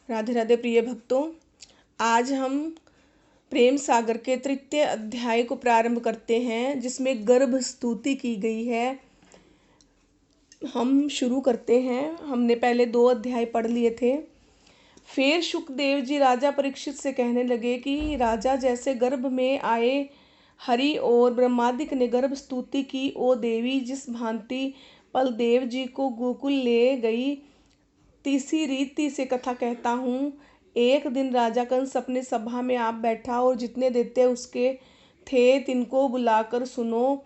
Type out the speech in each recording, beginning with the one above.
राधे राधे प्रिय भक्तों, आज हम प्रेम सागर के तृतीय अध्याय को प्रारंभ करते हैं, जिसमें गर्भ स्तुति की गई है। हम शुरू करते हैं। हमने पहले 2 अध्याय पढ़ लिए थे। फिर शुकदेव जी राजा परीक्षित से कहने लगे कि राजा, जैसे गर्भ में आए हरि और ब्रह्मादिक ने गर्भ स्तुति की, ओ देवी, जिस भांति बलदेव जी को गोकुल ले गई, तीसरी रीति से कथा कहता हूँ। एक दिन राजा कंस अपने सभा में आप बैठा और जितने दैत्य उसके थे तिनको बुलाकर सुनो,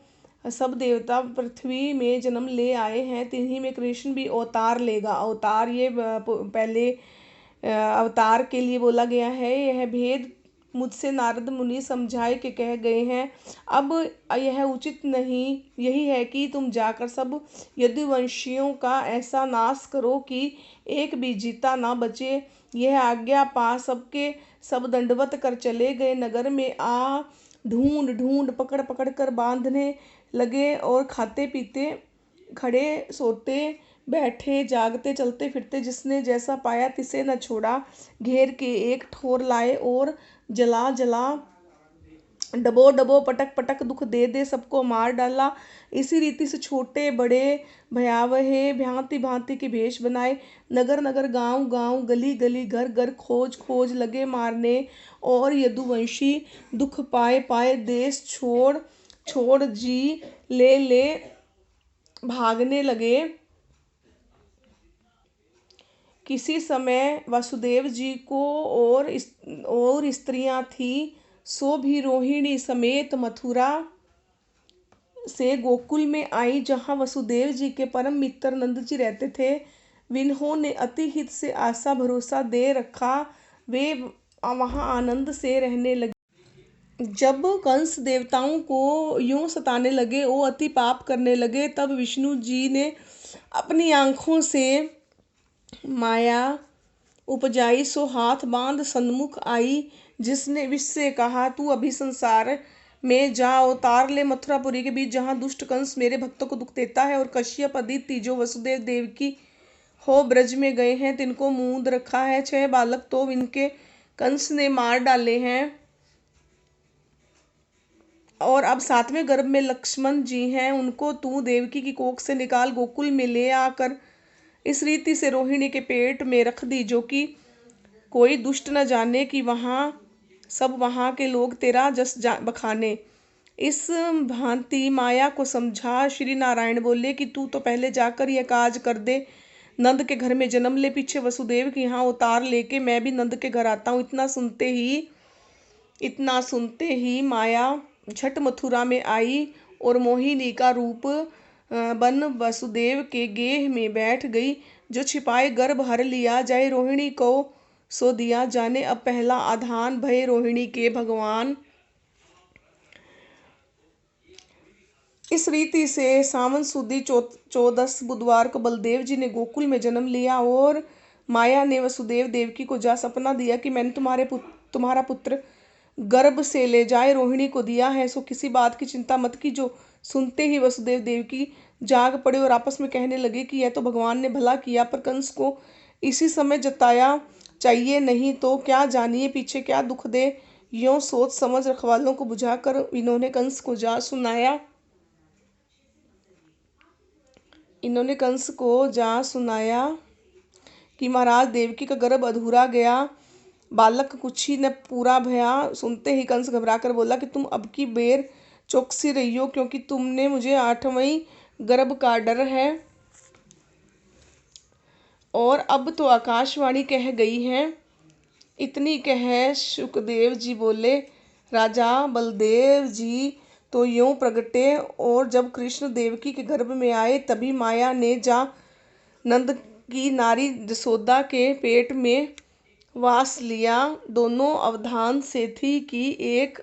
सब देवता पृथ्वी में जन्म ले आए हैं, तिन्हीं में कृष्ण भी अवतार लेगा। अवतार ये पहले अवतार के लिए बोला गया है। यह भेद मुझसे नारद मुनि समझाए के कह गए हैं। अब यह उचित नहीं यही है कि तुम जाकर सब यदुवंशियों का ऐसा नाश करो कि एक भी जीता ना बचे। यह आज्ञा पा सबके सब दंडवत कर चले गए। नगर में आ ढूंढ ढूंढ पकड़ पकड़ कर बांधने लगे और खाते पीते, खड़े सोते बैठे, जागते चलते फिरते, जिसने जैसा पाया तिसे न छोड़ा। घेर के एक ठोर लाए और जला जला, डबो डबो, पटक पटक, दुख दे दे सबको मार डाला। इसी रीति से छोटे बड़े भयावह भांति भांति के भेष बनाए। नगर नगर, गांव गांव, गली गली, घर घर खोज खोज लगे मारने। और यदुवंशी दुख पाए पाए देश छोड़ छोड़ जी ले ले भागने लगे। किसी समय वसुदेव जी को और स्त्रियां थी, सो भी रोहिणी समेत मथुरा से गोकुल में आई, जहाँ वसुदेव जी के परम मित्र नंद जी रहते थे। जिन्होंने अति हित से आशा भरोसा दे रखा, वे वहाँ आनंद से रहने लगे। जब कंस देवताओं को यूं सताने लगे, वो अति पाप करने लगे, तब विष्णु जी ने अपनी आंखों से माया उपजाई, सो हाथ बांध सन्मुख आई, जिसने विष से कहा, तू अभी संसार में जा, अवतार ले मथुरापुरी के बीच, जहाँ दुष्ट कंस मेरे भक्तों को दुख देता है। और कश्यप अदिति जो वसुदेव देवकी हो ब्रज में गए हैं, तिनको मूंद रखा है। 6 बालक तो इनके कंस ने मार डाले हैं, और अब 7वें गर्भ में लक्ष्मण जी हैं, उनको तू देवकी की कोख से निकाल गोकुल में ले आकर इस रीति से रोहिणी के पेट में रख दी, जो कि कोई दुष्ट न जाने कि वहाँ के लोग तेरा जस बखाने। इस भांति माया को समझा श्री नारायण बोले कि तू तो पहले जाकर यह काज कर दे, नंद के घर में जन्म ले, पीछे वसुदेव के यहाँ उतार लेके मैं भी नंद के घर आता हूँ। इतना सुनते ही माया झट मथुरा में आई और मोहिनी का रूप बन वसुदेव के गेह में बैठ गई। जो छिपाए गर्भ हर लिया जाए, रोहिणी को सो दिया जाने। अब पहला आधान भय रोहिणी के भगवान। इस रीति से सावन सुदी 14 बुधवार को बलदेव जी ने गोकुल में जन्म लिया, और माया ने वसुदेव देवकी को जा सपना दिया कि मैंने तुम्हारा पुत्र गर्भ से ले जाए रोहिणी को दिया है, सो किसी बात की चिंता मत की। जो सुनते ही वसुदेव देवकी जाग पड़े और आपस में कहने लगे कि यह तो भगवान ने भला किया, पर कंस को इसी समय जताया चाहिए, नहीं तो क्या जानिए पीछे क्या दुख दे। यों सोच समझ रखवालों को बुझाकर इन्होंने कंस को जा सुनाया कि महाराज, देवकी का गर्भ अधूरा गया, बालक कुछ ही न पूरा भया। सुनते ही कंस घबराकर बोला कि तुम अब की बेर चौकसी रहियो, क्योंकि तुमने मुझे 8वें गर्भ का डर है। और अब तो आकाशवाणी कह गई है। इतनी कह शुकदेव जी बोले, राजा बलदेव जी तो यूं प्रगटे, और जब कृष्ण देवकी के गर्भ में आए, तभी माया ने जा नंद की नारी जसोदा के पेट में वास लिया। दोनों अवधान से थी कि एक